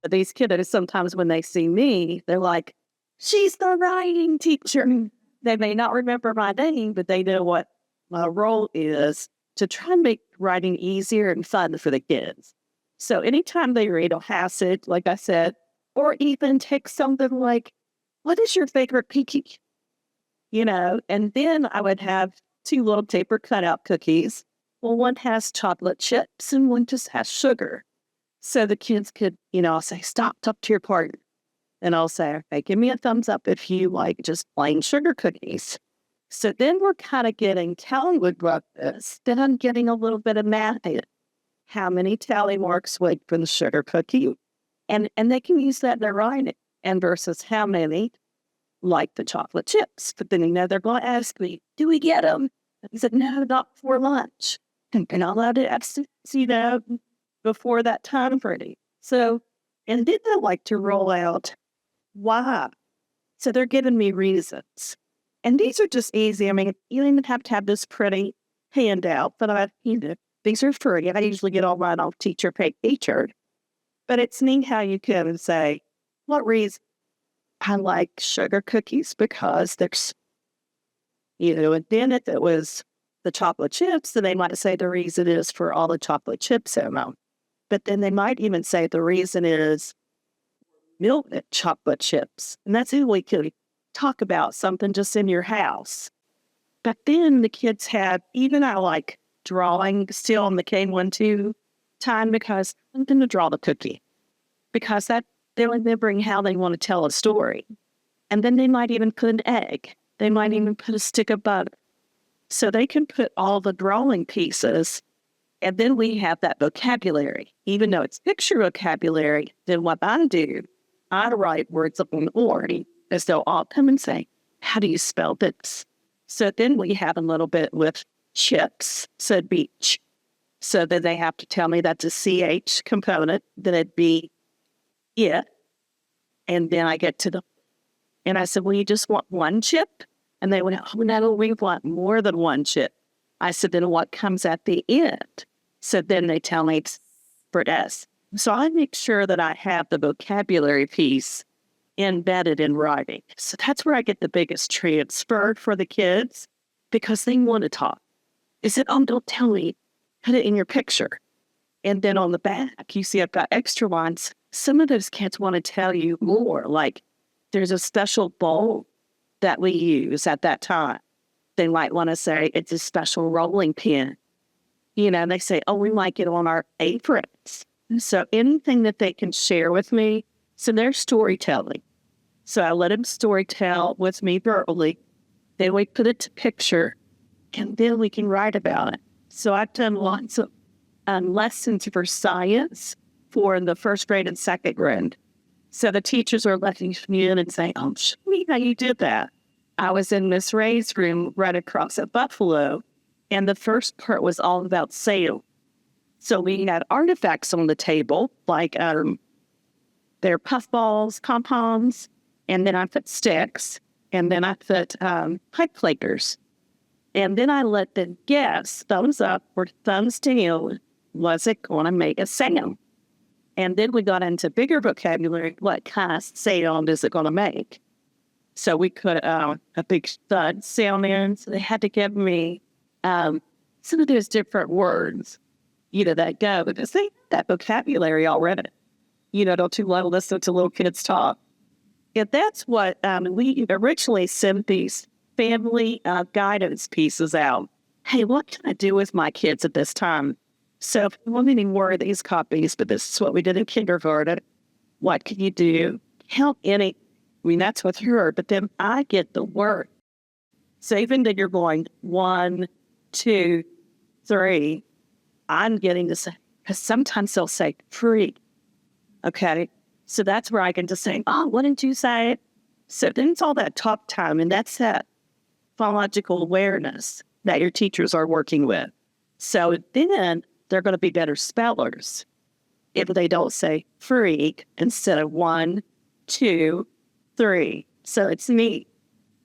But these kiddos, sometimes when they see me, they're like, she's the writing teacher. They may not remember my name, but they know what my role is to try and make writing easier and fun for the kids. So anytime they read a passage, like I said, or even take something like, what is your favorite cookie? And then I would have two little paper cutout cookies. Well, one has chocolate chips and one just has sugar. So the kids could, I'll say, stop, talk to your partner. And I'll say, okay, give me a thumbs up if you like just plain sugar cookies. So then we're kind of getting telling with breakfast. Then I'm getting a little bit of math in. How many tally marks wait for the sugar cookie? And they can use that in their writing. And versus how many like the chocolate chips. But then, they're going to ask me, do we get them? I said, no, not for lunch. And you're not allowed to ask, before that time frame. So, and then I like to roll out why. So they're giving me reasons. And these are just easy. I mean, you don't even have to have this pretty handout, but these are free. I usually get all mine off Teacher Pay Teacher. But it's neat how you can say, what reason? I like sugar cookies because there's, and then if it was the chocolate chips, then they might say the reason is for all the chocolate chips in them. But then they might even say the reason is milk chocolate chips. And that's who we could talk about something just in your house. But then the kids I like drawing still on the K1-2 time because I'm going to draw the cookie. Because they're remembering how they want to tell a story. And then they might even put an egg. They might even put a stick of butter. So they can put all the drawing pieces. And then we have that vocabulary. Even though it's picture vocabulary, then what I do, I write words up on the board as they'll all come and say, how do you spell this? So then we have a little bit with chips, so beach. So then they have to tell me that's a CH component, then it'd be it. And then I get to and I said, well, you just want one chip? And they went, oh, no, we want more than one chip. I said, then what comes at the end? So then they tell me it's for S. So I make sure that I have the vocabulary piece embedded in writing. So that's where I get the biggest transfer for the kids because they want to talk. They said, oh, don't tell me, put it in your picture. And then on the back, you see I've got extra lines. Some of those kids want to tell you more, like there's a special bowl that we use at that time. They might want to say it's a special rolling pin. They say, oh, we like it on our aprons. So anything that they can share with me, so they're storytelling. So I let them storytell with me verbally. Then we put it to picture, and then we can write about it. So I've done lots of lessons for science for the first grade and second grade. So the teachers are letting me in and saying, oh, show me how you did that. I was in Miss Ray's room right across at Buffalo, and the first part was all about sail. So we had artifacts on the table, like their puffballs, pom-poms, and then I put sticks, and then I put pipe flakers. And then I let them guess, thumbs up or thumbs down, was it going to make a sound? And then we got into bigger vocabulary, what kind of sound is it going to make? So we put a big thud sound in, so they had to give me some of those different words, that go, because they have that vocabulary already. Don't you love listening to little kids talk? And that's what we originally sent these family guidance pieces out. Hey, what can I do with my kids at this time? So if you want any more of these copies, but this is what we did in kindergarten, what can you do? Help any, that's with her, but then I get the word. So even though you're going 1, 2, 3, I'm getting to say, because sometimes they'll say free. Okay. So that's where I can just say, oh, what did you say? So then it's all that talk time, and that's that phonological awareness that your teachers are working with. So then they're going to be better spellers if they don't say freak instead of 1, 2, 3. So it's neat.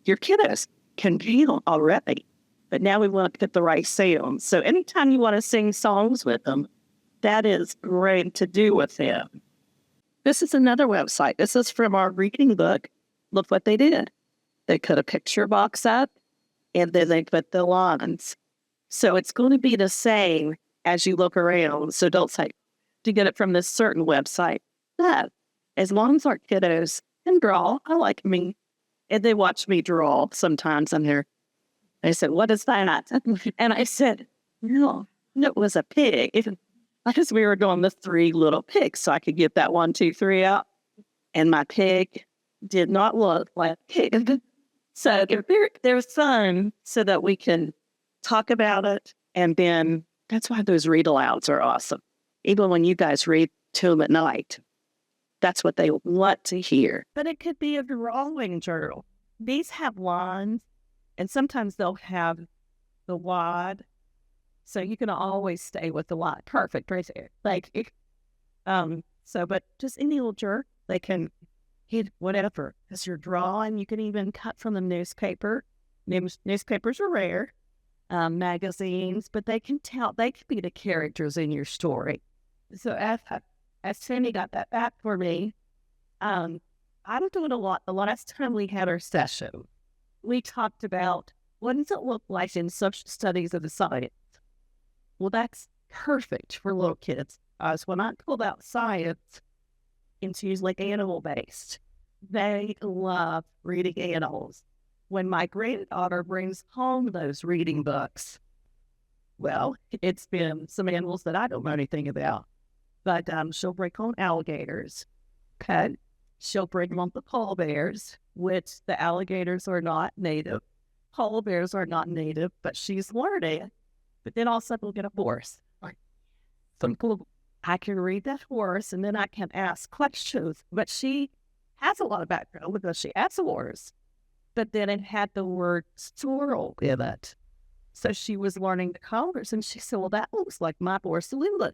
Your kiddos can feel already, but now we want to get the right sound. So anytime you want to sing songs with them, that is great to do with them. This is another website. This is from our reading book. Look what they did. They put a picture box up and then they put the lines. So it's going to be the same as you look around. So don't say to get it from this certain website. But as long as our kiddos can draw, I like me. And they watch me draw sometimes on there. They said, "What is that?" And I said, no, it was a pig. Because we were doing the 3 little pigs, so I could get that 1, 2, 3 out. And my pig did not look like a pig. So they're fun so that we can talk about it. And then that's why those read alouds are awesome. Even when you guys read to them at night, that's what they want to hear. But it could be a drawing journal. These have lines, and sometimes they'll have the wide. So you can always stay with the wide. Perfect right there. But just any little jerk, they can hit whatever. As you're drawing, you can even cut from the newspaper. Newspapers are rare, magazines, but they can be the characters in your story. So as Sandy got that back for me, I'm doing a lot. The last time we had our session, we talked about what does it look like in social studies of the science. Well, that's perfect for little kids. As when I pulled out science, it's usually animal-based. They love reading animals. When my granddaughter brings home those reading books, well, it's been some animals that I don't know anything about. But she'll bring home alligators. Okay. She'll bring home the polar bears, which the alligators are not native. Polar bears are not native, but she's learning. But then all of a sudden we'll get a horse. I can read that horse and then I can ask questions. But she has a lot of background because she asks a horse. But then it had the word sorrel in it. So she was learning the colors and she said, well, that looks like my horse, Lula.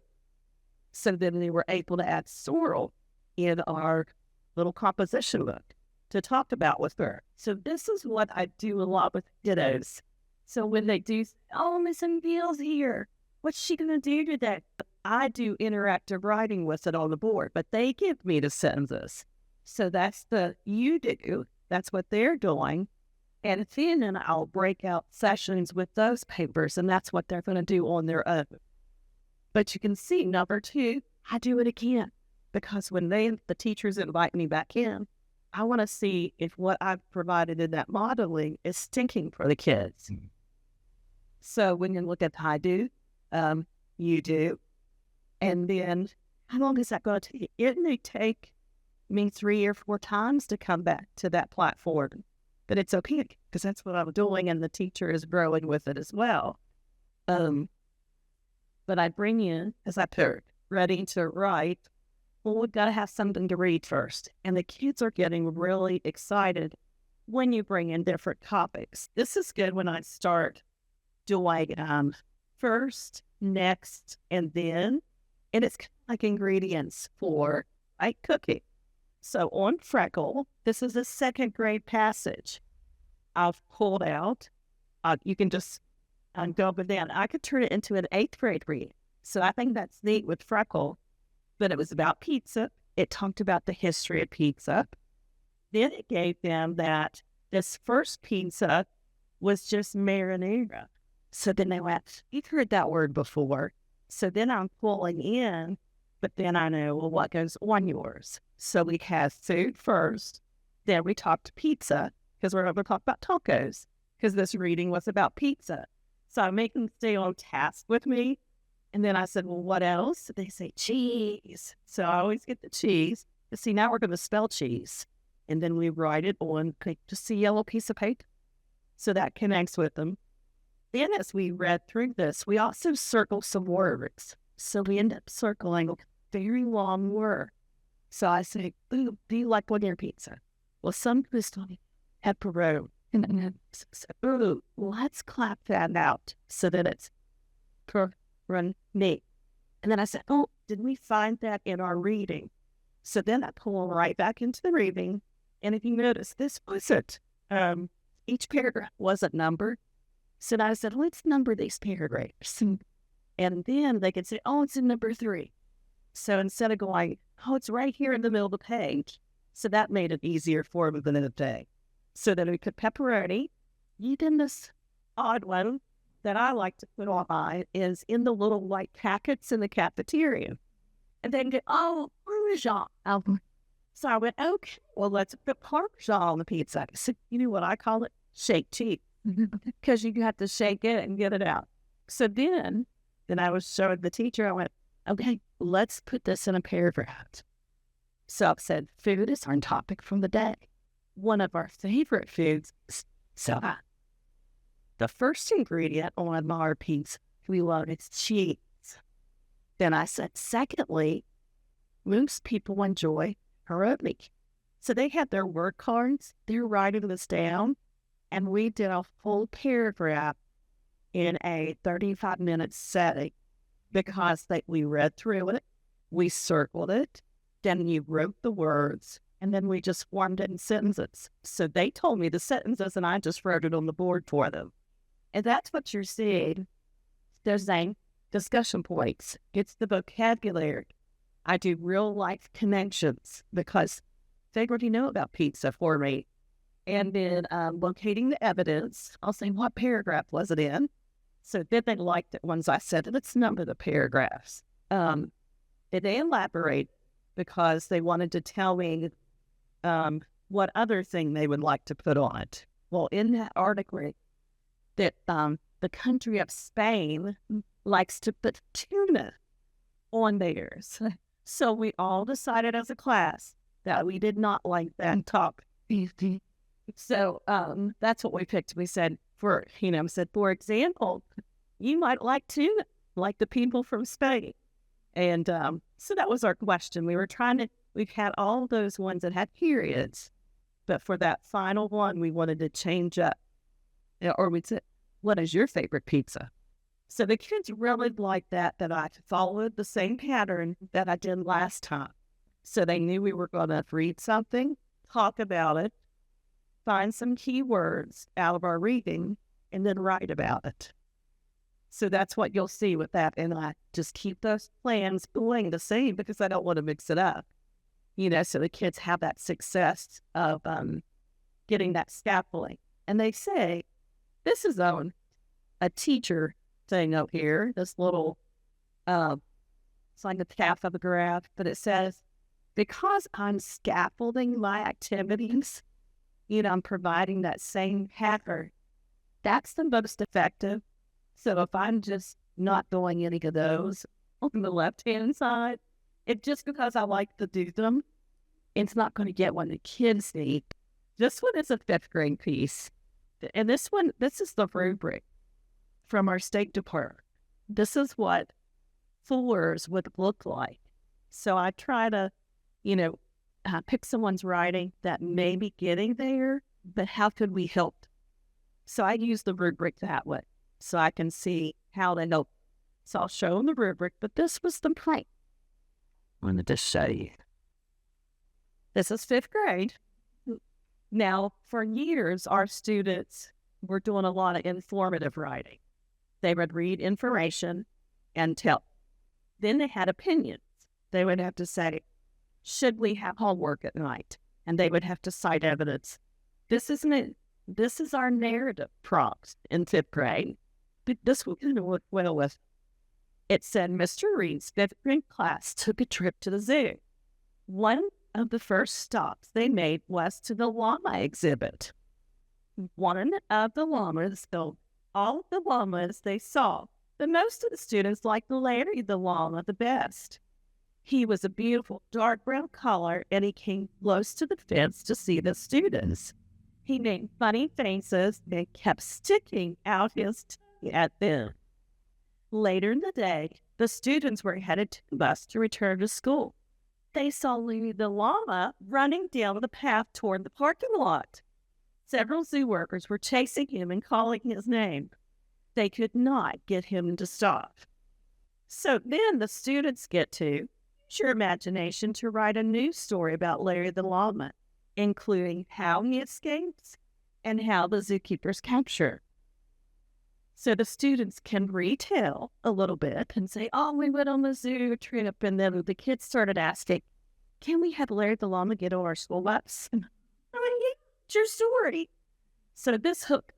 So then they were able to add sorrel in our little composition book to talk about with her. So this is what I do a lot with kiddos. So when they do, oh, Miss Emil's here. What's she going to do today? I do interactive writing with it on the board, but they give me the sentences. So that's you do. That's what they're doing. And then I'll break out sessions with those papers, and that's what they're going to do on their own. But you can see, number 2, I do it again. Because when the teachers invite me back in, I want to see if what I've provided in that modeling is sticking for the kids. Mm-hmm. So when you look at I do, you do, and then how long is that going to take? It may take me 3 or 4 times to come back to that platform. But it's okay, because that's what I'm doing, and the teacher is growing with it as well. But I bring in, as I put ready to write, well, we've got to have something to read first. And the kids are getting really excited when you bring in different topics. This is good when I start doing first, next, and then. And it's kind of like ingredients for cooking. So on Freckle, this is a 2nd grade passage I've pulled out. You can just go up and down. I could turn it into an 8th grade read. So I think that's neat with Freckle. But it was about pizza. It talked about the history of pizza. Then it gave them that this first pizza was just marinara. So then they went, you've heard that word before. So then I'm pulling in, but then I know, well, what goes on yours? So we have food first. Then we talked pizza, because we're going to talk about tacos, because this reading was about pizza. So I make them stay on task with me. And then I said, well, what else? They say cheese. So I always get the cheese. But see, now we're going to spell cheese. And then we write it on just a yellow piece of paper. So that connects with them. Then as we read through this, we also circle some words. So we end up circling a very long word. So I say, ooh, do you like one-year pizza? Well, some people say pepperoni. And then ooh, let's clap that out. So that it's me. And then I said, oh, did we find that in our reading? So then I pull right back into the reading. And if you notice, this wasn't, each paragraph wasn't numbered. So I said, let's number these paragraphs. And then they could say, oh, it's in number 3. So instead of going Oh, it's right here in the middle of the page. So that made it easier for me than the day. So then we put pepperoni. Even this odd one that I like to put on mine is in the little white packets in the cafeteria. And then get, oh, Parmesan. So I went, okay, well, let's put Parmesan on the pizza. So you know what I call it? Shake cheese. Because you have to shake it and get it out. So then I was showing the teacher, I went, okay, let's put this in a paragraph. So I said, food is our topic from the day. One of our favorite foods is soda. The first ingredient on our pizza we love is cheese. Then I said, secondly, most people enjoy pierogi. So they had their word cards. They're writing this down. And we did a full paragraph in a 35-minute setting because we read through it, we circled it, then you wrote the words, and then we just formed it in sentences. So they told me the sentences, and I just wrote it on the board for them. And that's what you're seeing. They're saying discussion points. It's the vocabulary. I do real-life connections because they already know about pizza for me. And then locating the evidence, I'll say, what paragraph was it in? So then they liked it once I said, let's number the paragraphs. And they elaborate because they wanted to tell me what other thing they would like to put on it. Well, in that article, that the country of Spain likes to put tuna on theirs. So we all decided as a class that we did not like that topic. So that's what we picked. We said, for example, you might like tuna, like the people from Spain. And so that was our question. We've had all those ones that had periods, but for that final one, we wanted to change up. Or we'd say, what is your favorite pizza? So the kids really liked that I followed the same pattern that I did last time. So they knew we were going to read something, talk about it, find some key words out of our reading, and then write about it. So that's what you'll see with that. And I just keep those plans going the same because I don't want to mix it up. So the kids have that success of getting that scaffolding. And they say, this is on a teacher thing up here, this little, it's like the half of a graph, but it says, because I'm scaffolding my activities, I'm providing that same pattern. That's the most effective. So if I'm just not doing any of those on the left-hand side, it's just because I like to do them, it's not going to get what the kids need. This one is a 5th grade piece. And this is the rubric from our State Department. This is what 4s would look like. So I try to, pick someone's writing that may be getting there, but how could we help? So I use the rubric that way so I can see how they help. So I'll show them the rubric, but this was the point. I wanted to show you. This is 5th grade. Now, for years, our students were doing a lot of informative writing. They would read information and tell. Then they had opinions. They would have to say, should we have homework at night? And they would have to cite evidence. This is our narrative prompt in 5th grade. But this one kind of worked well with. It said, Mr. Reed's 5th grade class took a trip to the zoo. One of the first stops they made was to the llama exhibit. One of the llamas filmed all of the llamas they saw, but most of the students liked Larry the llama the best. He was a beautiful dark brown color, and he came close to the fence to see the students. He made funny faces and kept sticking out his tongue at them. Later in the day, the students were headed to the bus to return to school. They saw Louie the llama running down the path toward the parking lot. Several zoo workers were chasing him and calling his name. They could not get him to stop. So then the students get to use your imagination to write a news story about Larry the llama, including how he escapes and how the zookeepers capture. So the students can retell a little bit and say, oh, we went on the zoo trip. And then the kids started asking, can we have Larry the llama get on our school bus? I'm like, yeah, it's your story. So this hook.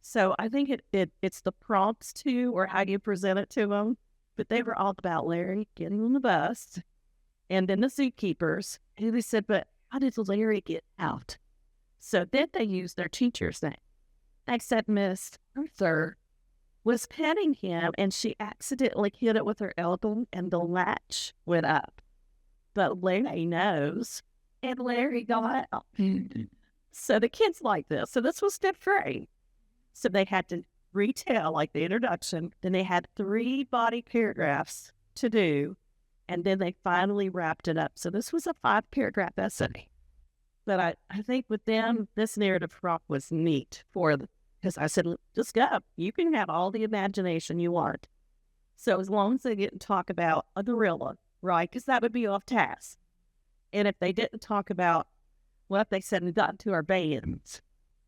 So I think it's the prompts too, or how you present it to them. But they were all about Larry getting on the bus, and then the zookeepers. And they said, but how did Larry get out? So then they used their teacher's name. They said Miss Arthur was petting him, and she accidentally hit it with her elbow, and the latch went up. But Larry knows, and Larry got out. So the kids like this. So this was fifth grade. So they had to retell, like the introduction. Then they had 3 body paragraphs to do, and then they finally wrapped it up. So this was a 5-paragraph essay. But I think with them, this narrative prompt was neat for them, because I said, just go. You can have all the imagination you want. So as long as they didn't talk about a gorilla, right, because that would be off task. And if they didn't talk about what they said and got to our bands,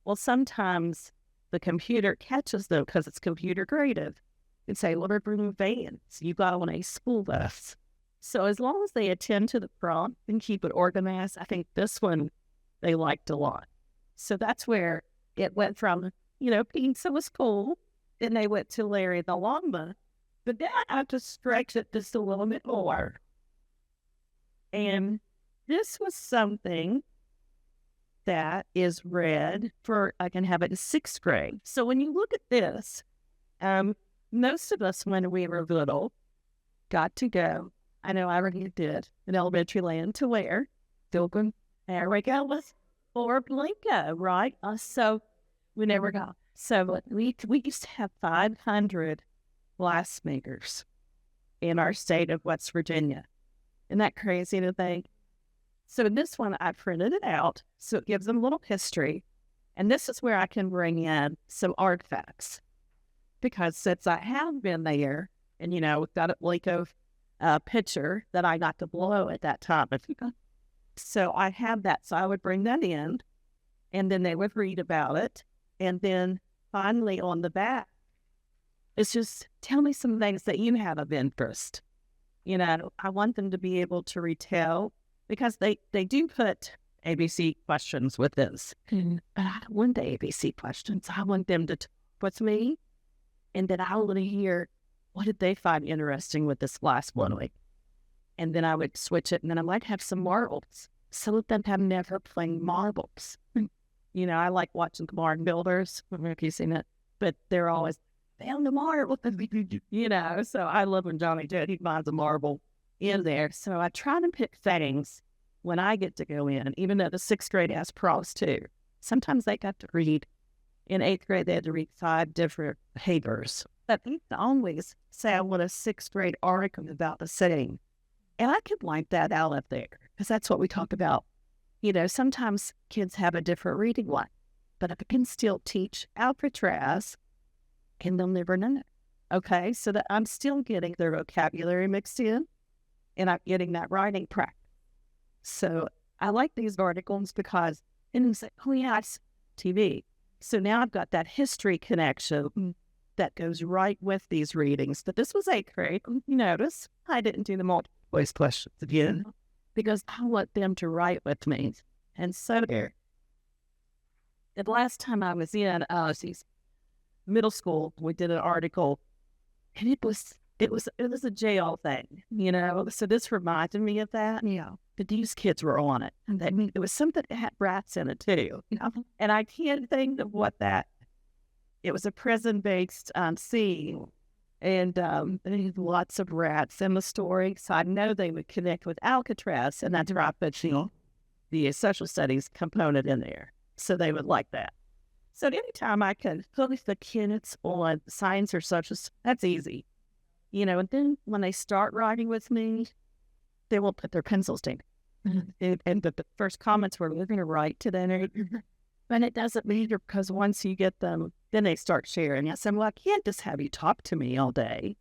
well, sometimes the computer catches them because it's computer creative and say, well, we're bringing bands. You got on a school bus. So as long as they attend to the prompt and keep it organized, I think this one they liked a lot. So that's where it went from, pizza was cool. Then they went to Larry the llama. But then I had to stretch it just a little bit more. And this was something that is read for, I can have it in 6th grade. So when you look at this, most of us, when we were little, got to go. I know I already did in elementary land to where? Pilgrim, there we go, or Blinko, right? So we never got. So we used to have 500 glassmakers in our state of West Virginia. Isn't that crazy to think? So in this one, I printed it out, so it gives them a little history. And this is where I can bring in some artifacts. Because since I have been there, and, we've got a Blinko picture that I got to blow at that time. So I have that. So I would bring that in, and then they would read about it. And then finally on the back, it's just, tell me some things that you have of interest. I want them to be able to retell, because they do put ABC questions with this. But I don't want the ABC questions. I want them to talk with me, and then I want to hear, what did they find interesting with this last one week? And then I would switch it, and then I might have some marbles. Some of them have never played marbles. I like watching Barn Builders. I don't know if you've seen it, but they're always, found a marble. So I love when Johnny did. He finds a marble in there. So I try to pick things when I get to go in, even though the 6th grade has prompts too. Sometimes they got to read. In 8th grade, they had to read 5 different papers. But they always say, I want a 6th grade article about the setting. And I could wipe that out up there, because that's what we talk about. Sometimes kids have a different reading one, but if I can still teach Alcatraz, and they'll never know. Okay, so that I'm still getting their vocabulary mixed in, and I'm getting that writing practice. So I like these articles because, and you say, oh yeah, it's TV. So now I've got that history connection that goes right with these readings. But this was 8th grade. You notice I didn't do the multiple choice questions again, because I want them to write with me. And so the last time I was in middle school, we did an article, and it was a jail thing, So this reminded me of that. But these kids were on it. And it was something that had rats in it too. And I can't think of what that. It was a prison-based scene, and they had lots of rats in the story. So I know they would connect with Alcatraz, and that's where I put the social studies component in there. So they would like that. So anytime I can put the kids on science or social, that's easy. And then when they start writing with me, they will put their pencils down. And the first comments were, we're going to write today. But it doesn't matter, because once you get them, then they start sharing. I said, well, I can't just have you talk to me all day.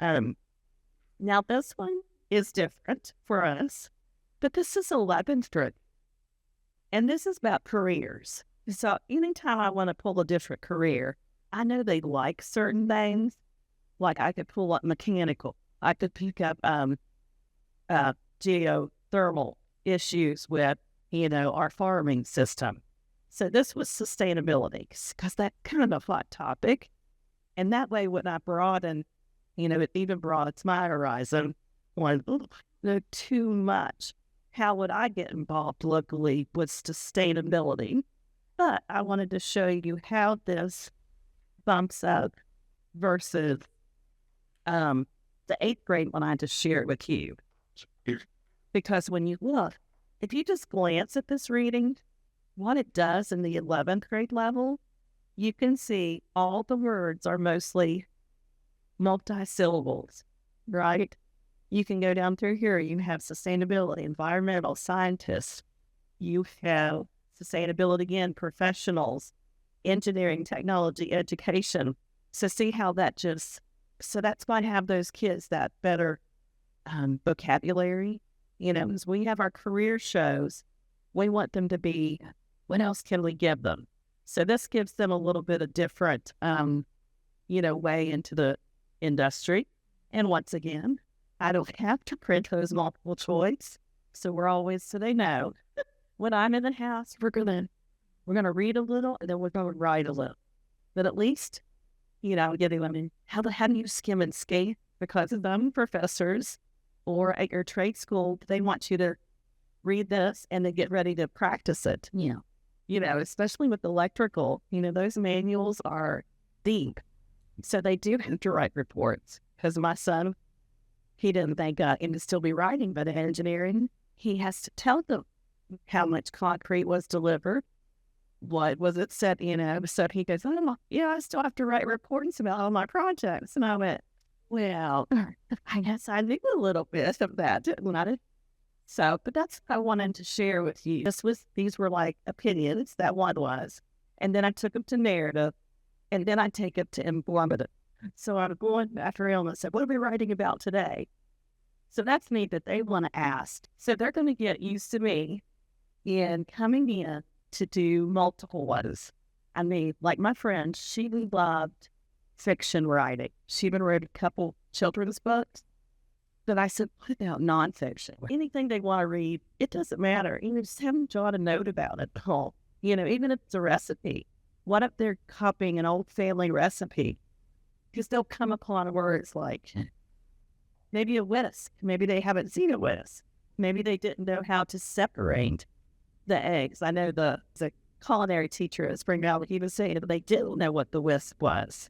Now this one is different for us, but this is 11th grade. And this is about careers. So anytime I want to pull a different career, I know they like certain things. Like I could pull up mechanical. I could pick up thermal issues with, our farming system. So this was sustainability because that's kind of a hot topic. And that way, when I broaden, it even broadens my horizon on too much. How would I get involved locally with sustainability? But I wanted to show you how this bumps up versus the 8th grade one I just shared with you. Because when you look, if you just glance at this reading, what it does in the 11th grade level, you can see all the words are mostly multi-syllables, right? You can go down through here. You have sustainability, environmental, scientists. You have sustainability again, professionals, engineering, technology, education. So see how that so that's why I have those kids that better vocabulary. As we have our career shows, we want them to be, what else can we give them? So this gives them a little bit of different, way into the industry. And once again, I don't have to print those multiple choice. So they know when I'm in the house, we're gonna read a little and then we're gonna write a little. But at least, getting them how do you skim and skate? Because some professors or at your trade school, they want you to read this and then get ready to practice it. Yeah. Especially with electrical, those manuals are deep. So they do have to write reports. Because my son, he didn't think he would still be writing, but in engineering, he has to tell them how much concrete was delivered, what was it set, So he goes, I still have to write reports about all my projects. And I went, well, I guess I knew a little bit of that, didn't I? So, but that's what I wanted to share with you. These were like opinions, that one was. And then I took them to narrative, and then I take it to informative. So I'm going after him and said, what are we writing about today? So that's neat that they want to ask. So they're going to get used to me in coming in to do multiple ones. I mean, like my friend, she loved fiction writing. She even wrote a couple children's books. But I said, what about nonfiction? Anything they want to read, it doesn't matter. Just have them jot a note about it. Even if it's a recipe. What if they're copying an old family recipe? Because they'll come upon words like maybe a whisk. Maybe they haven't seen a whisk. Maybe they didn't know how to separate the eggs. I know the culinary teacher at Spring Valley, he was saying that they didn't know what the whisk was.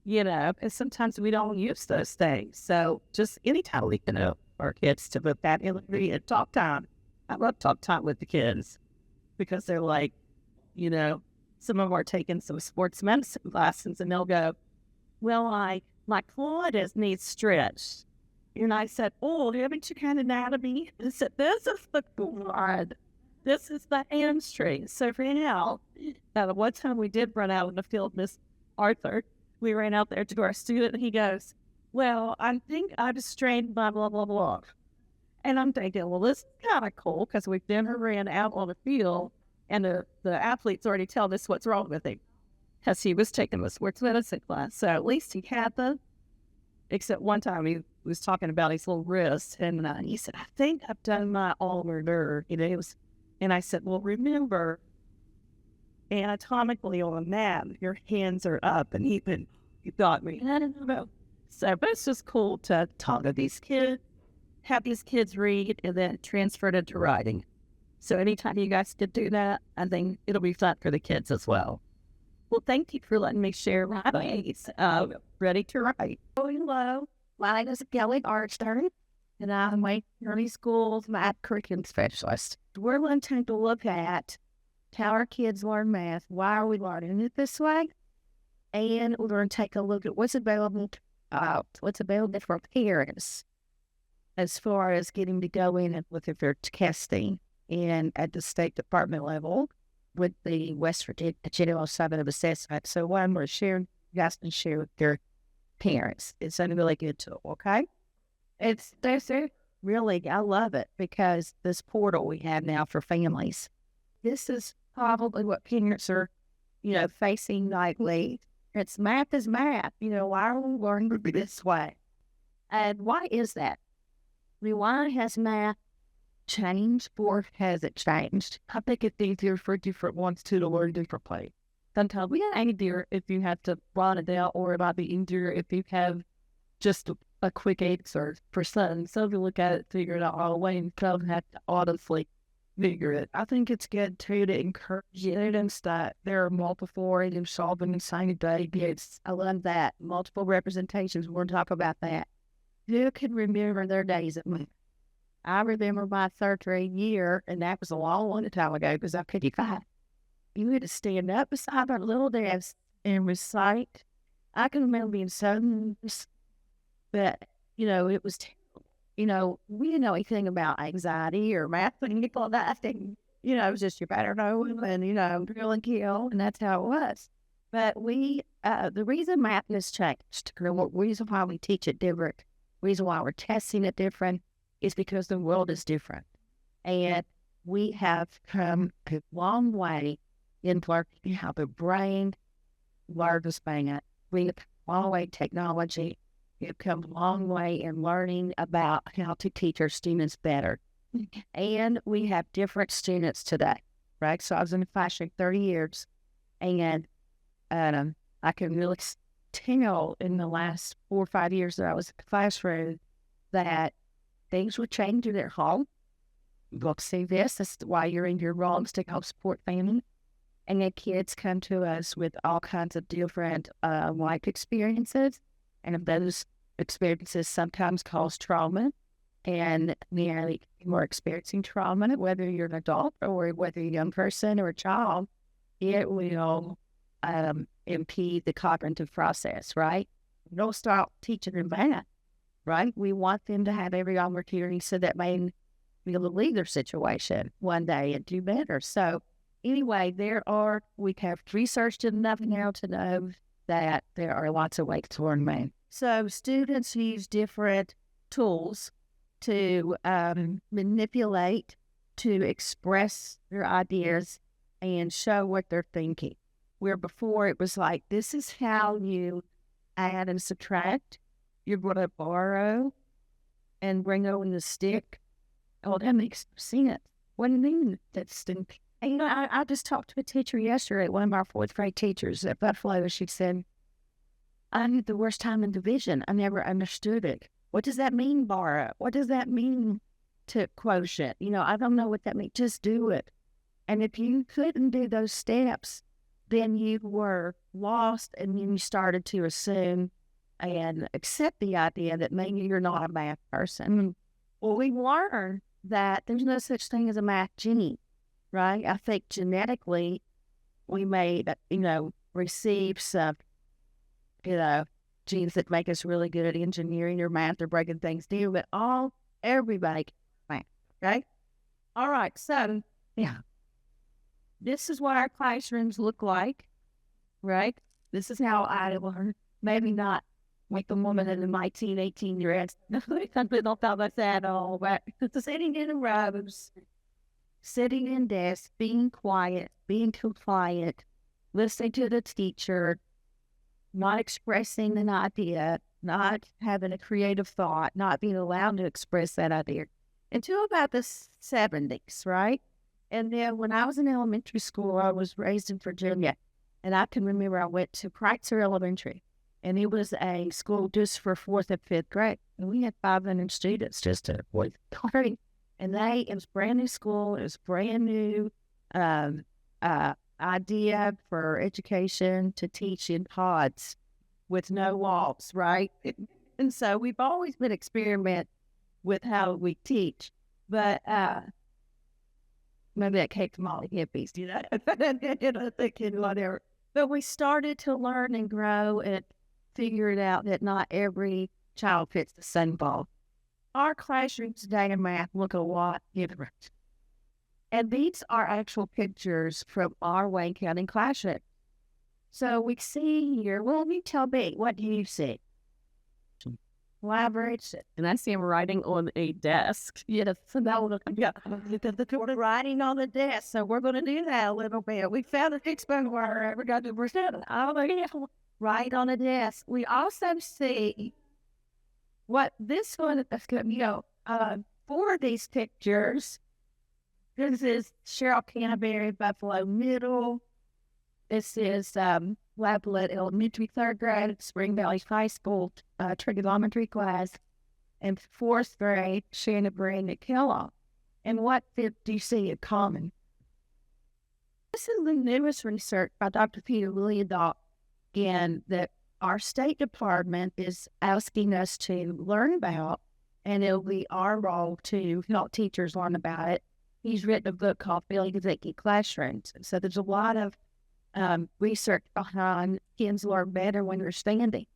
And sometimes we don't use those things. So just anytime we can help our kids to vocabulary and talk time. I love talk time with the kids because they're like, some of them are taking some sports medicine lessons and they'll go, well, my quad needs stretch. And I said, oh, haven't you had anatomy? I said, this is the quad. This is the hamstring. So for now, one time we did run out in the field, Miss Arthur, we ran out there to our student and he goes, well, I think I've strained my blah, blah, blah. And I'm thinking, well, this is kind of cool because we've never ran out on the field and the athletes already tell us what's wrong with him because he was taking a sports medicine class. So at least he had them, except one time he was talking about his little wrist and he said, I think I've done my ulnar nerve. And I said, well, remember, anatomically on a map, your hands are up and he got me. I don't know. So, but it's just cool to talk to these kids, have these kids read, and then transfer it into writing. So anytime you guys could do that, I think it'll be fun for the kids as well. Well, thank you for letting me share my ways of ready to write. Oh, hello. My name is Kelly Archstern, and I'm a early school math curriculum specialist. We're going to take a look at how our kids learn math. Why are we learning it this way? And we're going to take a look at what's available for parents as far as getting to go in with their testing and at the State Department level with the West Virginia General Summit of Assessment. So what I'm going to share, you guys can share with their parents. It's something really good tool, okay? It's really, I love it because this portal we have now for families, this is probably what parents are, facing nightly. It's math is math. Why are we learning this way? And why is that? I mean, why has math changed or has it changed? I think it's easier for different ones too to learn differently. Sometimes it's easier if you have to write it down, or it might be easier if you have just a quick answer for something. So if you look at it, figure it out all the way, and some have to honestly figure it. I think it's good too to encourage students that there are multiple ways of solving the same day. Yes, I love that. Multiple representations. We'll talk about that. Who can remember their days at math? I remember my third grade year, and that was a long time ago because I'm 55. You had to stand up beside our little desk and recite. I can remember being so nervous, but, it was we didn't know anything about anxiety or math and anything like that. It was just you better know and, drill and kill, and that's how it was. But the reason math has changed, or the reason why we teach it different, reason why we're testing it different, is because the world is different. And we have come a long way in learning how the brain learns math. We've come a long way in technology. We've come a long way in learning about how to teach our students better. And we have different students today, right? So I was in the classroom 30 years, and I can really tell in the last 4 or 5 years that I was in the classroom that things were changing at home. You'll see this. This is why you're in your roles to help support family. And then kids come to us with all kinds of different life experiences. And if those experiences sometimes cause trauma, and we're experiencing trauma, whether you're an adult or whether you're a young person or a child, it will impede the cognitive process, right? We don't start teaching them math, right? We want them to have every opportunity so that they may be able to leave their situation one day and do better. So anyway, we have researched enough now to know that there are lots of ways to learn math. So students use different tools to manipulate, to express their ideas and show what they're thinking. Where before it was like, this is how you add and subtract. You're going to borrow and bring over the stick. Oh, that makes sense. What do you mean? That's the... And, I just talked to a teacher yesterday, one of our fourth grade teachers at Buffalo. She said, I had the worst time in division. I never understood it. What does that mean, borrow? What does that mean to quotient? I don't know what that means. Just do it. And if you couldn't do those steps, then you were lost, and then you started to assume and accept the idea that maybe you're not a math person. Well, we learned that there's no such thing as a math genie, right? I think genetically we may, receive some, genes that make us really good at engineering or math or breaking things down, but everybody can math, okay? All right, so, this is what our classrooms look like, right? This is how I learn. Maybe not like the woman in the 19, 18-year-olds. They don't talk about that at all, but sitting in rows, sitting in desks, being quiet, being compliant, listening to the teacher, not expressing an idea, not having a creative thought, not being allowed to express that idea. Until about the 70s, right? And then when I was in elementary school, I was raised in Virginia. And I can remember I went to Kreitzer Elementary. And it was a school just for 4th and 5th grade. And we had 500 students just at 4th grade. And it was brand new school. It was brand new idea for education to teach in pods with no walls, right? And so we've always been experimenting with how we teach. But maybe that came from all the hippies, thinking whatever. But we started to learn and grow and figured out that not every child fits the same ball. Our classrooms today in math look a lot different. And these are actual pictures from our Wayne County classroom. So we see here, well, you tell me, what do you see? Libraries. And I see him writing on a desk. Yes, so we're writing on the desk. So we're going to do that a little bit. We found a textbook where I ever got to present it. Write on a desk. We also see what this one, four of these pictures. This is Cheryl Canterbury, Buffalo Middle. This is Laplet Elementary, third grade, Spring Valley High School, trigonometry class, and fourth grade, Shannon Brandon Kellogg. And what do you see in common? This is the newest research by Dr. Peter Liljedahl, and that our State Department is asking us to learn about, and it'll be our role to help teachers learn about it. He's written a book called Building Executive Classrooms. So there's a lot of research behind kids learn better when they're standing,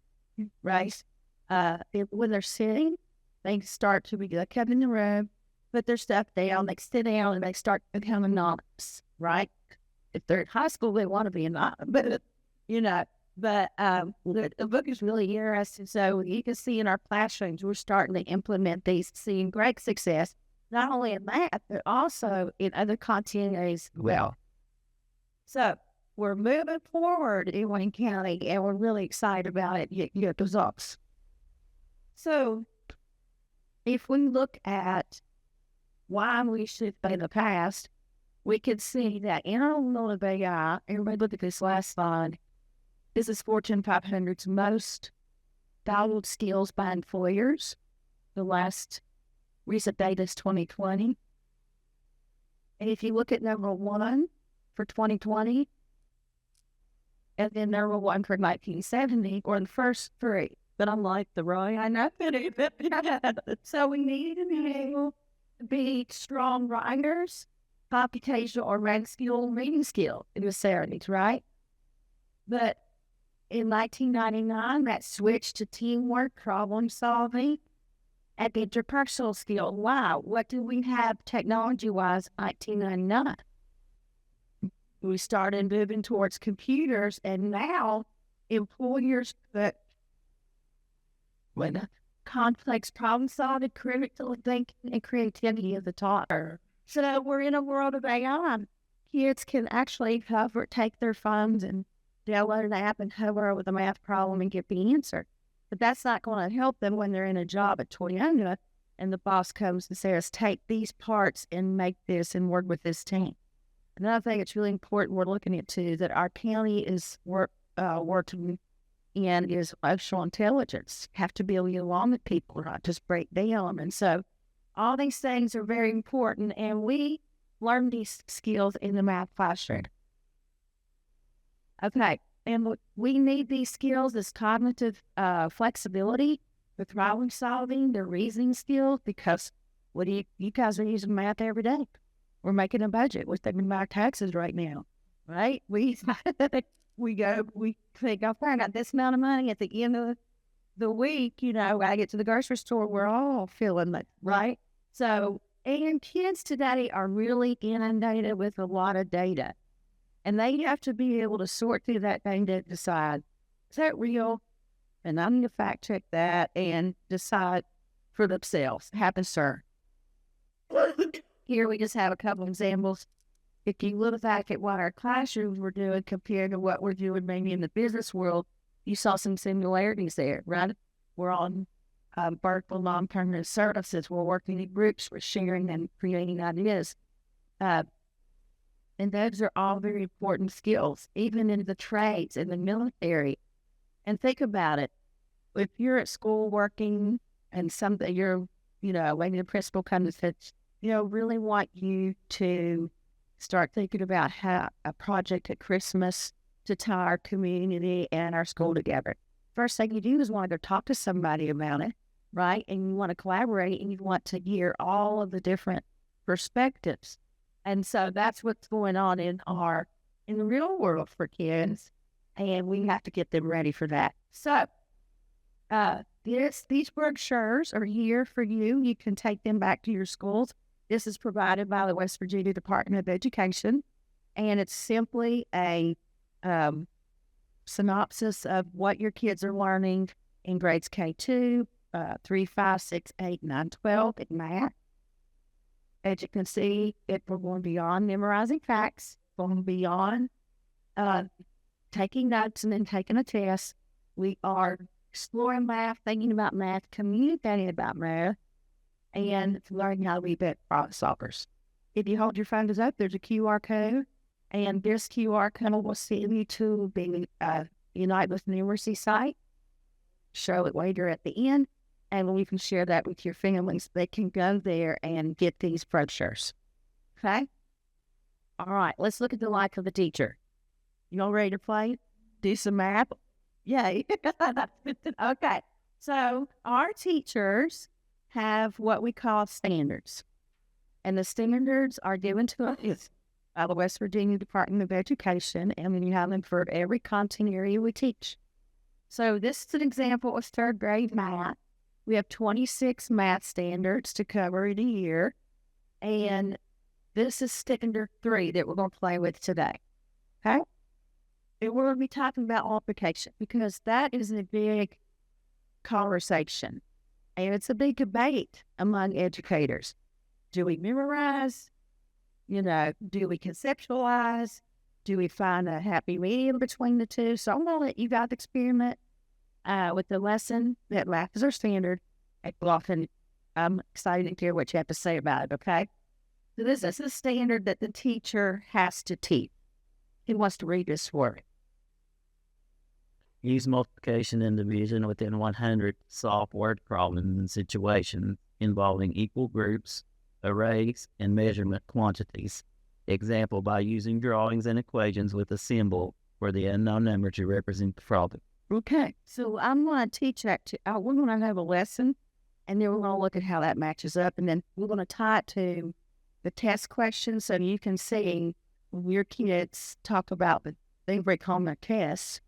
right? When they're sitting, they start to be like, come in the room, put their stuff down, they sit down, and they start becoming anonymous, right? If they're in high school, they want to be anonymous, but, the book is really interesting. So you can see in our classrooms, we're starting to implement these, seeing great success, not only in math, but also in other content areas as well. So we're moving forward in Wayne County, and we're really excited about it, get results. So if we look at why we should be in the past, we can see that in our world of AI, everybody look at this last slide. This is Fortune 500's most valued skills by employers. The last recent data is 2020. And if you look at number one for 2020, and then number one for 1970, or the first three. But I'm like the right. I know. So we need to be able to be strong writers, computational or math skill, reading skill in the 70s, right? But in 1999, that switched to teamwork, problem solving, and interpersonal skill. Wow, what do we have technology-wise in 1999? We started moving towards computers, and now employers put when complex problem solving, critical thinking, and creativity at the top. So we're in a world of AI. Kids can actually take their phones and download an app and hover over the math problem and get the answer. But that's not going to help them when they're in a job at Toyota and the boss comes and says, take these parts and make this and work with this team. Another thing that's really important we're looking at too, that our county is working in is emotional intelligence. Have to be able to get along with people, not just break down. And so all these things are very important, and we learn these skills in the math classroom. Okay, and we need these skills, this cognitive flexibility with problem solving, the reasoning skills, because you guys are using math every day. We're making a budget. We're thinking about taxes right now, right? We think, okay, I got this amount of money at the end of the week, I get to the grocery store, we're all feeling it, right? So, and kids today are really inundated with a lot of data. And they have to be able to sort through that data, decide, is that real? And I'm going to fact check that and decide for themselves. Happens, sir. Here we just have a couple examples. If you look back at what our classrooms were doing compared to what we're doing maybe in the business world, you saw some similarities there, right? We're on Berkeley long-term services. We're working in groups. We're sharing and creating ideas. And those are all very important skills, even in the trades, in the military. And think about it. If you're at school working and something, maybe the principal comes and says, really want you to start thinking about how a project at Christmas to tie our community and our school together. First thing you do is want to talk to somebody about it, right? And you want to collaborate and you want to hear all of the different perspectives. And so that's what's going on in the real world for kids. And we have to get them ready for that. So these brochures are here for you. You can take them back to your schools. This is provided by the West Virginia Department of Education. And it's simply a synopsis of what your kids are learning in grades K2, 3, 5, 6, 8, 9, 12 in math. As you can see, we're going beyond memorizing facts, going beyond taking notes and then taking a test. We are exploring math, thinking about math, communicating about math, and learning how to be better problem solvers. If you hold your phones up, there's a QR code, and this QR code will send you to the Unite with Numeracy site. Show it later at the end, and we can share that with your families. They can go there and get these brochures. Okay? All right, let's look at the life of the teacher. You all ready to play? Do some math? Yay. Okay. So our teachers have what we call standards. And the standards are given to us by the West Virginia Department of Education, and we have them for every content area we teach. So this is an example of third grade math. We have 26 math standards to cover in a year, and this is standard 3 that we're going to play with today. Okay? And we're going to be talking about multiplication because that is a big conversation, and it's a big debate among educators. Do we memorize? Do we conceptualize? Do we find a happy medium between the two? So I'm going to let you guys experiment with the lesson that math is our standard. And often I'm excited to hear what you have to say about it, okay? So this is the standard that the teacher has to teach. Who wants to read this for me? Use multiplication and division within 100 to solve word problems and situations involving equal groups, arrays, and measurement quantities. Example, by using drawings and equations with a symbol for the unknown number to represent the problem. Okay, so I'm going to teach that we're going to have a lesson, and then we're going to look at how that matches up, and then we're going to tie it to the test questions so you can see when your kids talk about they break home their tests,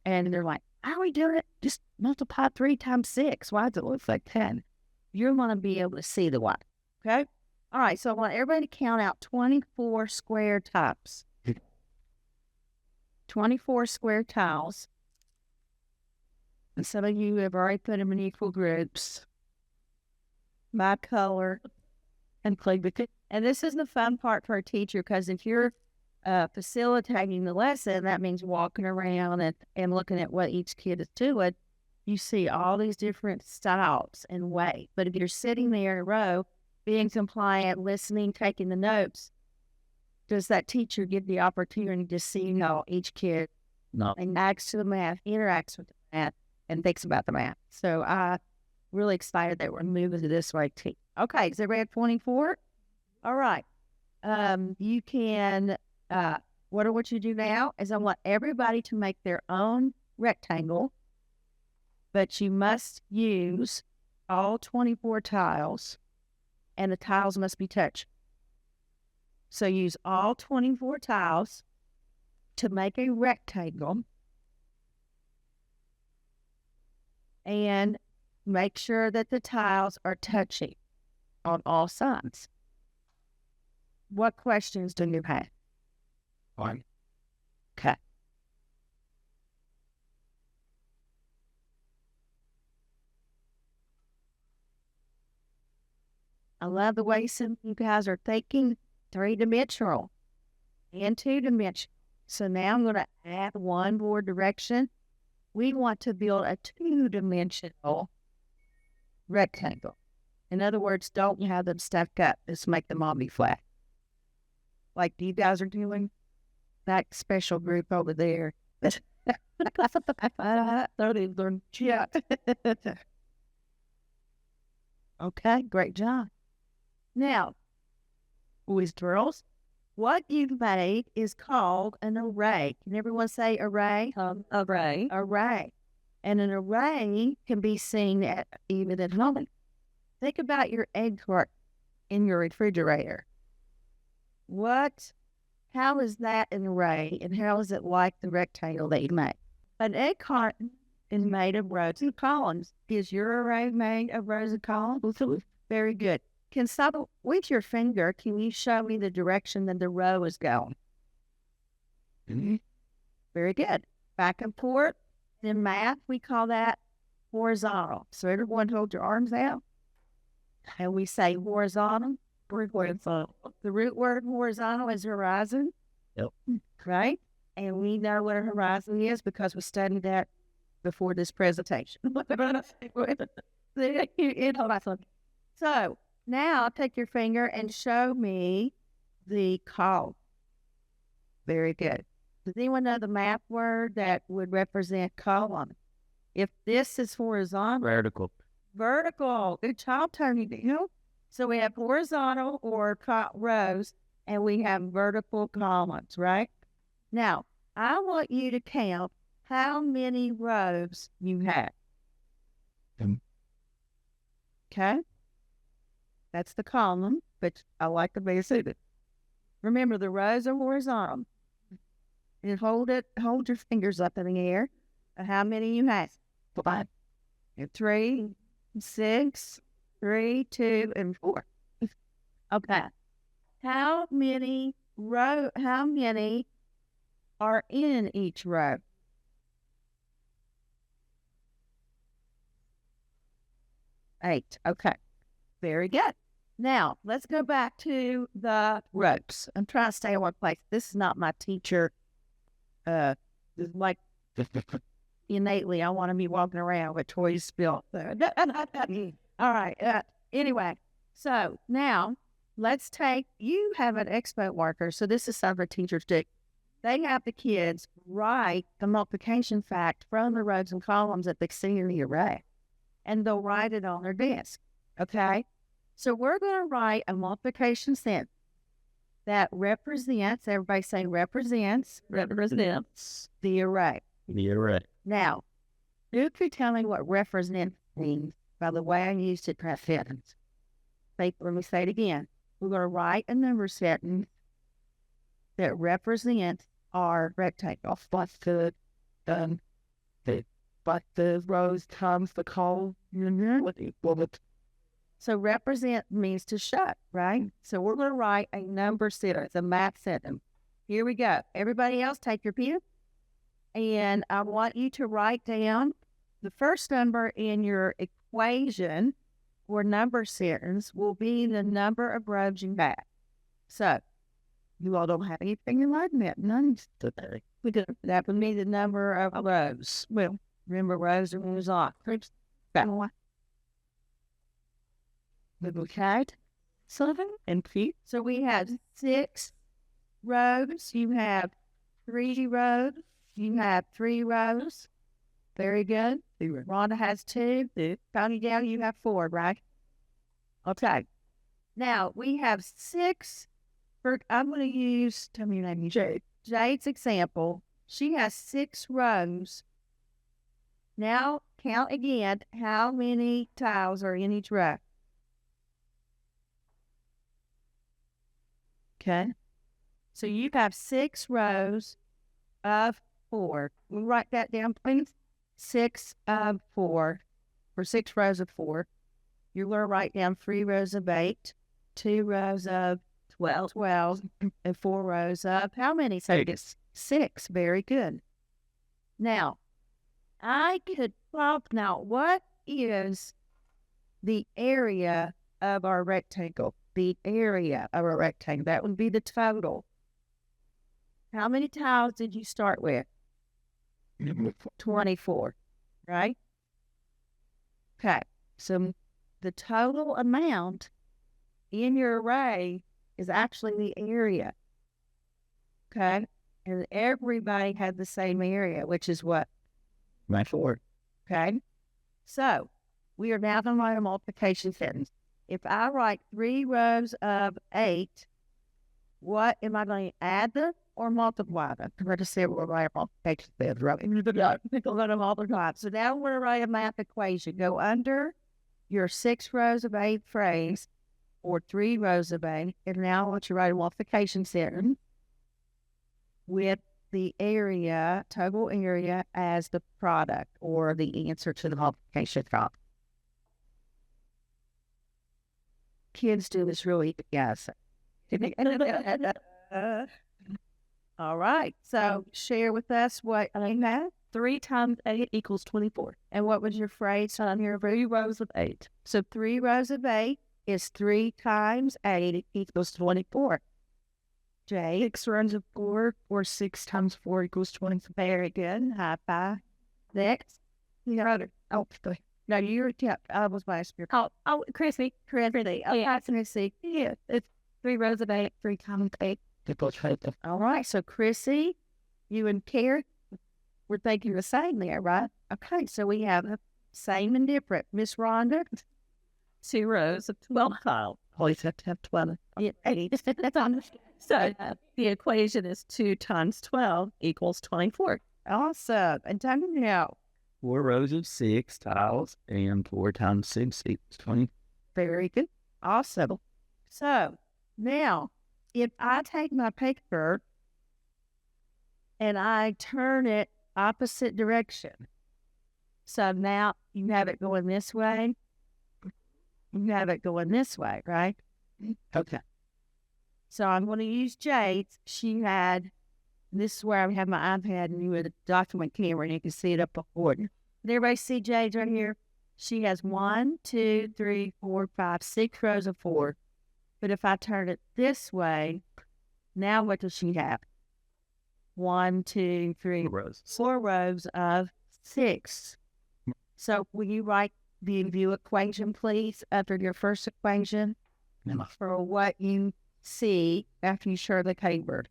and they're like, how are we doing it? Just multiply 3 times 6. Why does it look like 10? You're going to be able to see the why. Okay? All right, so I want everybody to count out 24 square tiles. 24 square tiles. And some of you have already put them in equal groups. My color. And play with it. And this is the fun part for a teacher, because if you're facilitating the lesson, that means walking around and looking at what each kid is doing. You see all these different styles and ways. But if you're sitting there in a row, being compliant, listening, taking the notes, does that teacher give the opportunity to see how each kid acts to the math, interacts with the math, and thinks about the math? So I'm really excited that we're moving to this way too. Okay, is everybody at 24? All right. You can, what you do now is I want everybody to make their own rectangle, but you must use all 24 tiles, and the tiles must be touched. So use all 24 tiles to make a rectangle, and make sure that the tiles are touching on all sides. What questions do you have? Fine. Okay. I love the way some you guys are thinking 3-dimensional and 2-dimensional. So now I'm going to add one more direction. We want to build a 2-dimensional rectangle. In other words, don't have them stacked up. Just make them all be flat. Like you guys are doing. That special group over there. Yeah. Okay, great job. Now, boys, girls, what you've made is called an array. Can everyone say array? Array. Array. And an array can be seen at even at home. Think about your egg carton in your refrigerator. How is that an array, and how is it like the rectangle that you made? An egg carton is made of rows and columns. Is your array made of rows and columns? Very good. With your finger, can you show me the direction that the row is going? Mm-hmm. Very good. Back and forth. In math, we call that horizontal. So everyone hold your arms out. And we say horizontal. The root word horizontal is horizon. Yep. Right? And we know what a horizon is because we studied that before this presentation. So now take your finger and show me the column. Very good. Does anyone know the math word that would represent column? If this is horizontal, Vertical. vertical. Good job, Tony. Do you know? So we have horizontal or rows, and we have vertical columns, right? Now, I want you to count how many rows you have. Okay? That's the column, but I like the way you said it. Remember, the rows are horizontal. And hold your fingers up in the air. How many you have? 5, 3, 6, 3, 2, and 4. Okay. How many are in each row? 8. Okay. Very good. Now, let's go back to the ropes. I'm trying to stay in one place. This is not my teacher. This is like innately, I want to be walking around with toys spilled. All right. Anyway, so now let's take, you have an expo worker. So this is something teachers do. They have the kids write the multiplication fact from the rows and columns that they see in the array. And they'll write it on their desk. Okay? So we're going to write a multiplication sentence that represents, everybody say represents the array. The array. Now, you could tell me what represent means by the way I used it for sentence. Let me say it again. We're going to write a number sentence that represents our rectangle. But the rows comes the column. So represent means to show, right? So we're going to write a number sentence, a math sentence. Here we go. Everybody else, take your pen. And I want you to write down the first number in your equation or number sentence will be the number of rows you have. So you all don't have anything in mind that. None today. That would be the number of rows. Well, remember rows are rows on. Okay. 7 and 8. So we have 6 rows. You have 3 rows. You have 3 rows. Very good. Rhonda has 2. Tony down, you have 4, right? Okay. Now we have 6. I'm going to use, tell me your name, Jade. Jade's example. She has 6 rows. Now count again how many tiles are in each row. Okay. So you have 6 rows of 4. Will you write that down, please? 6 of 4. For 6 rows of 4. You're going to write down 3 rows of 8, 2 rows of 12, and 4 rows of how many? So it's 6. Very good. Now, what is the area of our rectangle? The area of a rectangle. That would be the total. How many tiles did you start with? 24, right? Okay, so the total amount in your array is actually the area. Okay, and everybody had the same area, which is what? 4. Okay, so we are now going to write a multiplication sentence. If I write 3 rows of 8, what am I going to add them or multiply them? I'm going to say we'll write a multiplication sentence, right? I'm going to multiply. So now we're going to write a math equation. Go under your 6 rows of 8 phrase or 3 rows of 8, and now I want you to write a multiplication sentence with the area, total area, as the product or the answer to the multiplication problem. Kids do this really yes. All right. So share with us what you have. 3 times 8 equals 24. And what was your phrase on here? 3 rows of 8. So 3 rows of 8 is 3 times 8 equals 24. Jay, 6 rows of 4 or 6 times 4 equals 24. very good. High five. Next. You got it. Oh, No, you're kept. I was last year. Chrissy. Chrissy. Yeah. Okay, Chrissy. Yeah, it's 3 rows of 8, 3 times 8. All right. So, Chrissy, you and Karen, we're thinking the same there, right? Okay. So we have the same and different. Miss Rhonda. 2 rows of 12 tiles. Always have to have 12. Yeah. 8. So the equation is 2 times 12 equals 24. Awesome. And tell me now. 4 rows of 6 tiles and 4 times 6 equals 20. Very good. Awesome. So now, if I take my paper and I turn it opposite direction, so now you have it going this way, you have it going this way, right? Okay. So I'm going to use Jade's. She had, this is where I have my iPad and you had a document camera and you can see it up before. Did everybody see Jade's right here? She has 1, 2, 3, 4, 5, 6 rows of 4. But if I turn it this way, now what does she have? 1, 2, 3, 4 rows. 4 rows of 6. So will you write the view equation, please, after your first equation for what you see after you share the paper?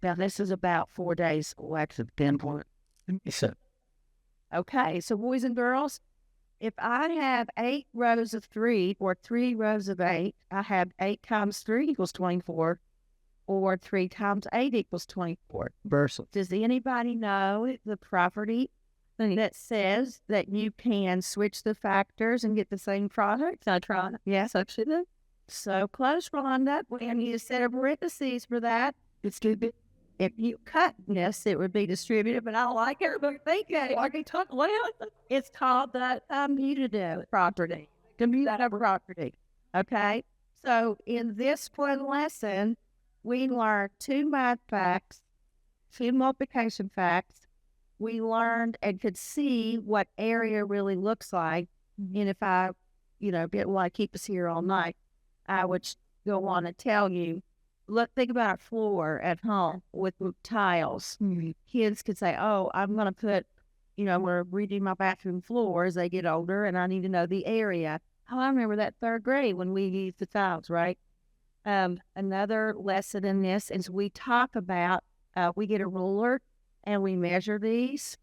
Now, this is about 4 days left of pinpoint. So, Okay, so boys and girls, if I have 8 rows of 3 or 3 rows of 8, I have 8 times 3 equals 24, or 3 times 8 equals 24. versatile. Does anybody know the property that says that you can switch the factors and get the same product? I try. Yes. Actually, So close, Rhonda. We need to set a parentheses for that. It's good. If you cut this, it would be distributed, but I like everybody thinking. I can talk loud. It's called the commutative property. Commutative property. Okay. So in this one lesson, we learned 2 math facts, 2 multiplication facts. We learned and could see what area really looks like. And if I, didn't want to keep us here all night, I would go on and tell you, think about a floor at home with tiles. Kids could say, oh, I'm going to put, we're redoing my bathroom floor as they get older and I need to know the area. Oh, I remember that 3rd grade when we used the tiles, right? Another lesson in this is we talk about, we get a ruler and we measure these.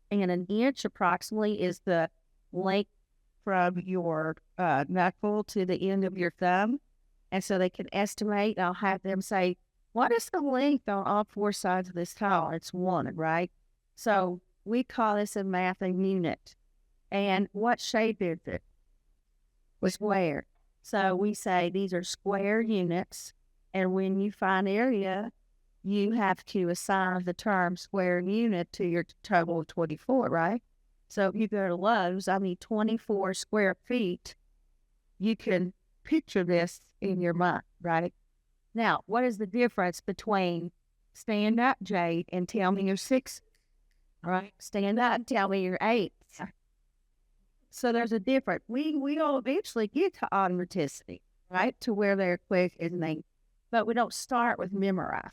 And an inch approximately is the length from your knuckle to the end of your thumb. And so they can estimate. I'll have them say, what is the length on all 4 sides of this tile? It's 1, right? So we call this in math a unit. And what shape is it? Square. So we say these are square units. And when you find area, you have to assign the term square unit to your total of 24, right? So if you go to Lowe's, I need 24 square feet. You can picture this in your mind, right? Now, what is the difference between stand up, Jade, and tell me you're 6? All right, stand up and tell me you're 8. So there's a difference. We'll eventually get to automaticity, right? To where they're quick and they, but we don't start with memorize.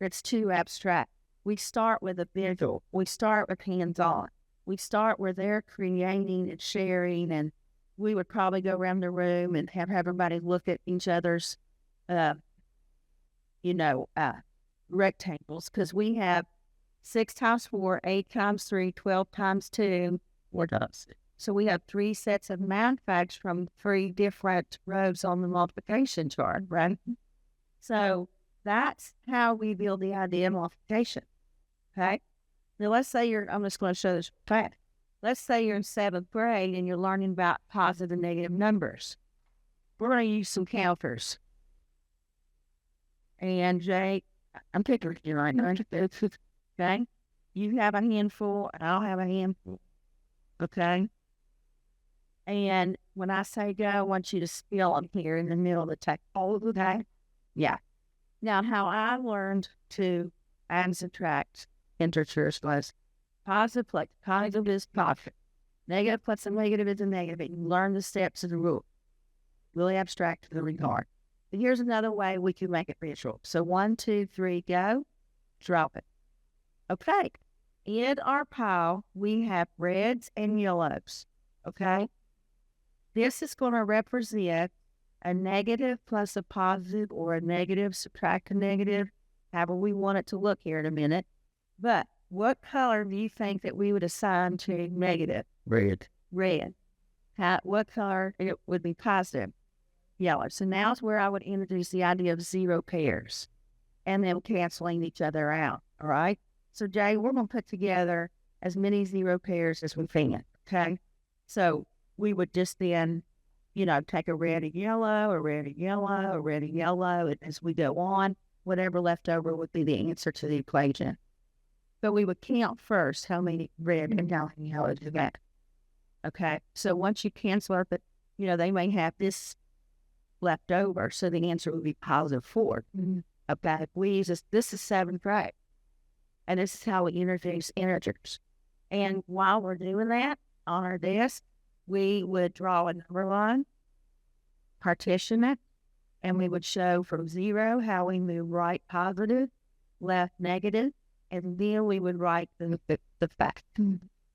It's too abstract. We start with a visual. We start with hands-on. We start where they're creating and sharing, and we would probably go around the room and have everybody look at each other's, rectangles, because we have 6 times 4, 8 times 3, 12 times 2, 4 times 6. So we have 3 sets of math facts from 3 different rows on the multiplication chart, right? So that's how we build the idea of multiplication, okay? Now let's say I'm just going to show this fact. Let's say you're in 7th grade and you're learning about positive and negative numbers. We're going to use some counters. And Jay, I'm picking you right now. Okay? You have a handful and I'll have a handful. Okay? And when I say go, I want you to spill them here in the middle of the table. Okay? Yeah. Now, how I learned to add and subtract integers was positive plus positive is positive. Negative plus a negative is a negative. You learn the steps of the rule. Really abstract to the regard. But here's another way we can make it visual. So 1, 2, 3, go. Drop it. Okay. In our pile, we have reds and yellows. Okay. This is going to represent a negative plus a positive, or a negative subtract a negative, however we want it to look here in a minute. But what color do you think that we would assign to negative? Red. Red. What color it would be positive? Yellow. So now is where I would introduce the idea of zero pairs and them canceling each other out. All right. So Jay, we're going to put together as many zero pairs as we can. Okay. So we would just then, take a red and yellow, a red and yellow, a red and yellow. And as we go on, whatever left over would be the answer to the equation. But we would count first how many red and yellow do that. Okay. So once you cancel it, they may have this left over. So the answer would be positive 4. Mm-hmm. Okay. If we use this is 7th grade. And this is how we introduce integers. And while we're doing that on our desk, we would draw a number line, partition it, and we would show from 0 how we move right positive, left negative, and then we would write the fact,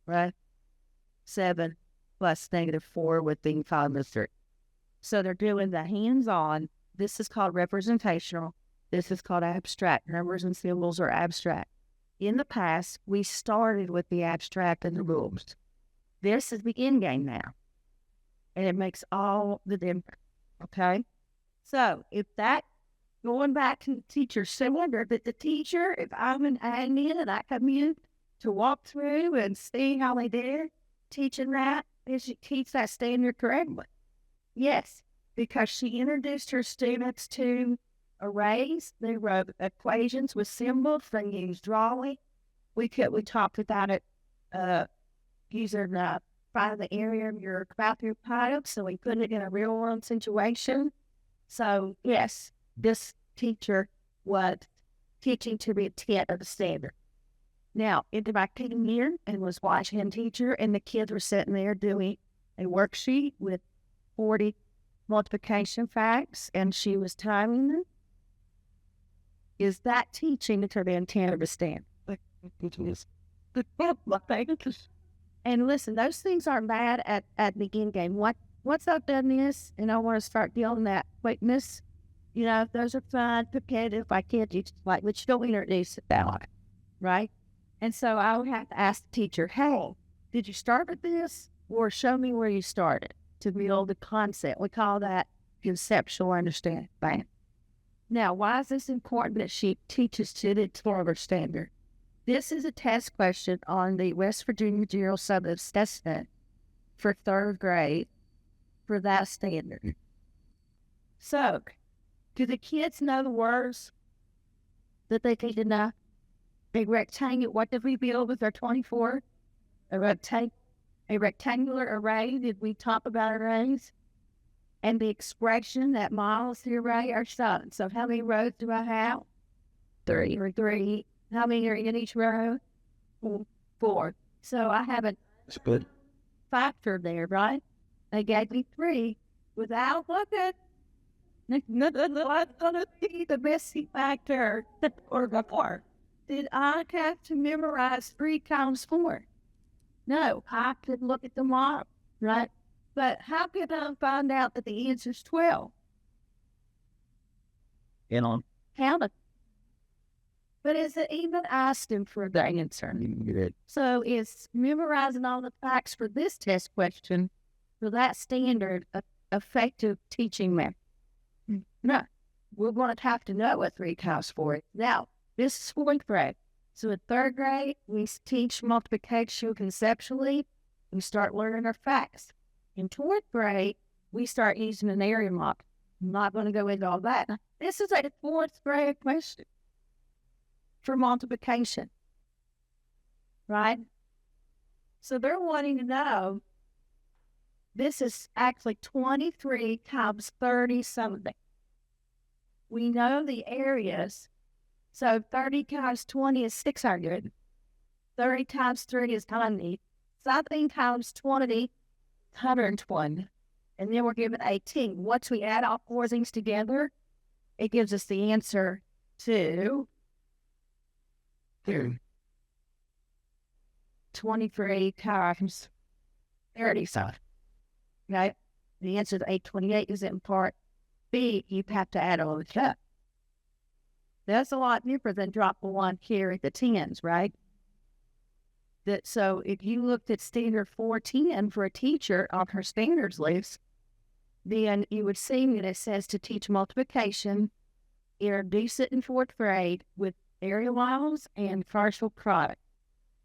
right? 7 plus negative 4 would be positive 3. So they're doing the hands-on. This is called representational. This is called abstract. Numbers and symbols are abstract. In the past, we started with the abstract and the rules. This is the end game now. And it makes all the difference. Okay? So if that, going back to the teacher cylinder, that the teacher, if I'm an admin and I come in to walk through and see how they did teaching that, did she teach that standard correctly? Yes, because she introduced her students to arrays. They wrote equations with symbols. They used drawing. We talked about it using find the area of your bathroom pipe. So we put it in a real world situation. So yes, this teacher was teaching to the intent of the standard. Now, into my team year and was watching a teacher, and the kids were sitting there doing a worksheet with 40 multiplication facts, and she was timing them. Is that teaching to the intent of the standard? And listen, those things aren't bad at the end game. Once I've done this and I want to start dealing that quickness, those are fun, competitive. I can't do but you don't introduce it that way, right? And so I would have to ask the teacher, hey, did you start with this? Or show me where you started to build the concept. We call that conceptual understanding. Bam. Now, why is this important that she teaches to the Florida standard? This is a test question on the West Virginia General Subject Assessment for 3rd grade for that standard. So, do the kids know the words that they need to know? A rectangle, what did we build with our 24? A rectangular array. Did we talk about arrays? And the expression that models the array are shown. So how many rows do I have? 3. How many are in each row? 4. So I have a factor there, right? They gave me 3 without looking. What's going to be the missing factor or the 4? Did I have to memorize 3 times 4? No, I could look at the model, right? But how could I find out that the answer is 12? Count it. But is it even asking for the answer? So is memorizing all the facts for this test question, for that standard, effective teaching method? No. We're going to have to know what 3 times 4 is. Now, this is 4th grade. So in 3rd grade, we teach multiplication conceptually. We start learning our facts. In 4th grade, we start using an area model. I'm not going to go into all that. This is a 4th grade question for multiplication, right? So they're wanting to know, this is actually 23 times 30 something. We know the areas. So 30 times 20 is 600. 30 times 3 is 90. Something times 20 120, and then we're given 18. Once we add all 4 things together, it gives us the answer to 23 times 30, so, right? The answer to 828 is in part B, you have to add all the stuff. That's a lot different than drop a one here at the tens, right? So if you looked at standard 410 for a teacher on her standards list, then you would see that it says to teach multiplication, introduce it in fourth grade with area models and partial product.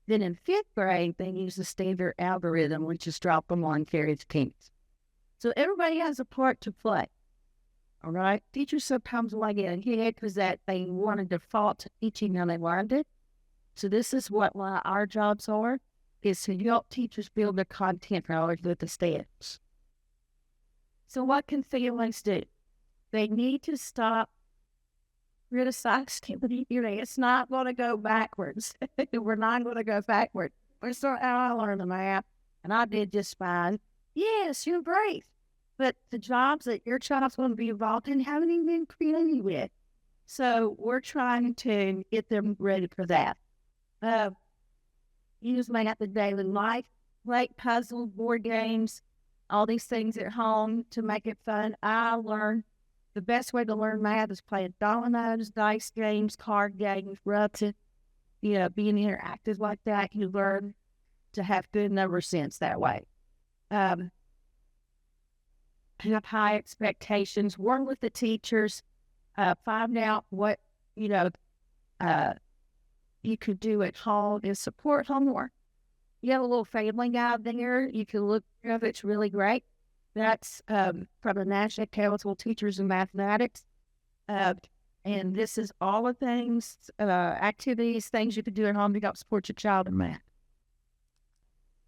Then in fifth grade, they use the standard algorithm, which is drop them on, carry the tens. So everybody has a part to play. All right. Teachers sometimes like it ahead because that they want to default to teaching and they learned it. So this is what our jobs are, is to help teachers build their content knowledge with the standards. So what can families do? They need to stop criticizing. It's not going to go backwards. We're not going to go backward. We're still, I learned the math and I did just fine. Yes, you're great. But the jobs that your child's going to be involved in haven't even been created yet. So we're trying to get them ready for that. Use math in daily life, like puzzle, board games, all these things at home to make it fun. I learned the best way to learn math is playing dominoes, dice games, card games, being interactive like that. You learn to have good number sense that way. Have high expectations, work with the teachers, find out what, you could do at home and support homework. You have a little family guide there. You can look at it. It's really great. That's from the National Council of Teachers in Mathematics. And this is all the things, activities, things you can do at home to help support your child in math.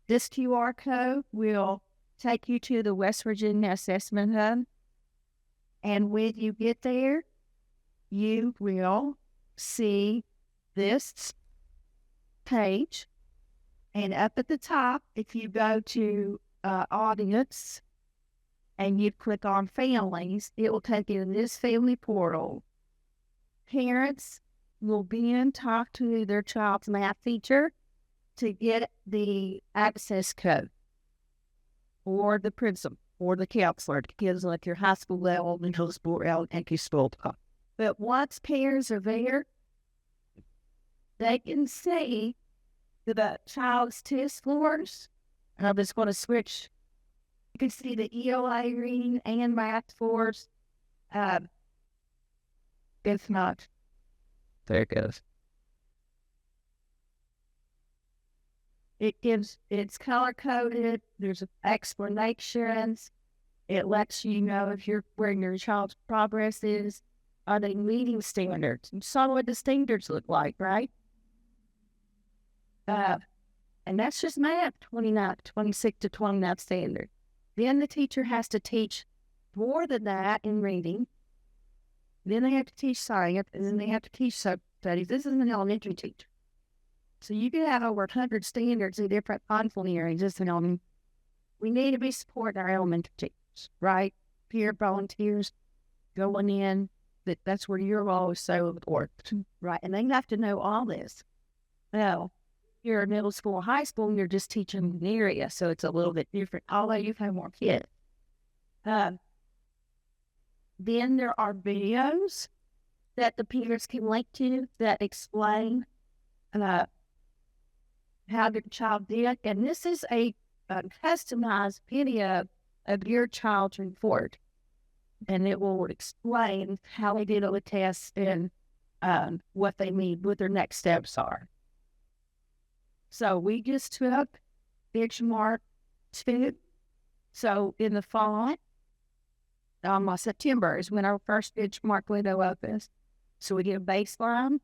This QR code will take you to the West Virginia Assessment Hub. And when you get there, you will see this page. And up at the top, if you go to audience and you click on families, it will take you to this family portal. Parents will then talk to their child's math teacher to get the access code, or the principal, or the counselor, kids like your high school level, middle school, elementary school. But once parents are there, they can see the child's test scores. And I'm just going to switch. You can see the ELA reading and math scores. It's not. There it goes. It's color coded. There's explanations. It lets you know if where your child's progress is. Are they meeting standards? You saw what the standards look like, right? And that's just math, 26 to 29 standard. Then the teacher has to teach more than that in reading. Then they have to teach science, and then they have to teach studies. This is an elementary teacher. So you can have over 100 standards in different content areas. We need to be supporting our elementary teachers, right? Peer volunteers going in. That's where your role is so important, right? And they have to know all this. Now, you're in middle school, high school, you're just teaching an area, so it's a little bit different, although you have more kids. Then there are videos that the parents can link to that explain how your child did. And this is a customized video of your child's report. And it will explain how they did on the test and what they need, what their next steps are. So we just took benchmark 2. So in the fall, September is when our first benchmark window opens. So we get a baseline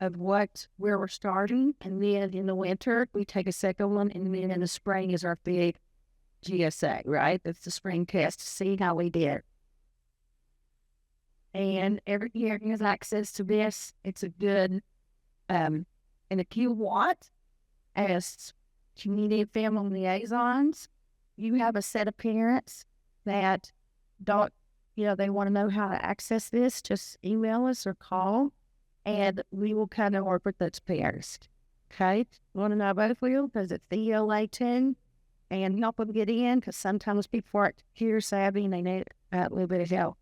of where we're starting. And then in the winter, we take a second one. And then in the spring is our big GSA, right? That's the spring test to see how we did. And every year has access to this. It's a good, and if you want, as community and family liaisons, you have a set of parents that don't, they want to know how to access this, just email us or call, and we will kind of work with those parents. Okay, want to know both will because it's the ELA 10 and help them get in because sometimes people aren't computer savvy and they need a little bit of help.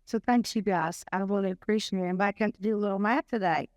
So thanks you guys. I really appreciate it. I'm back to do a little math today.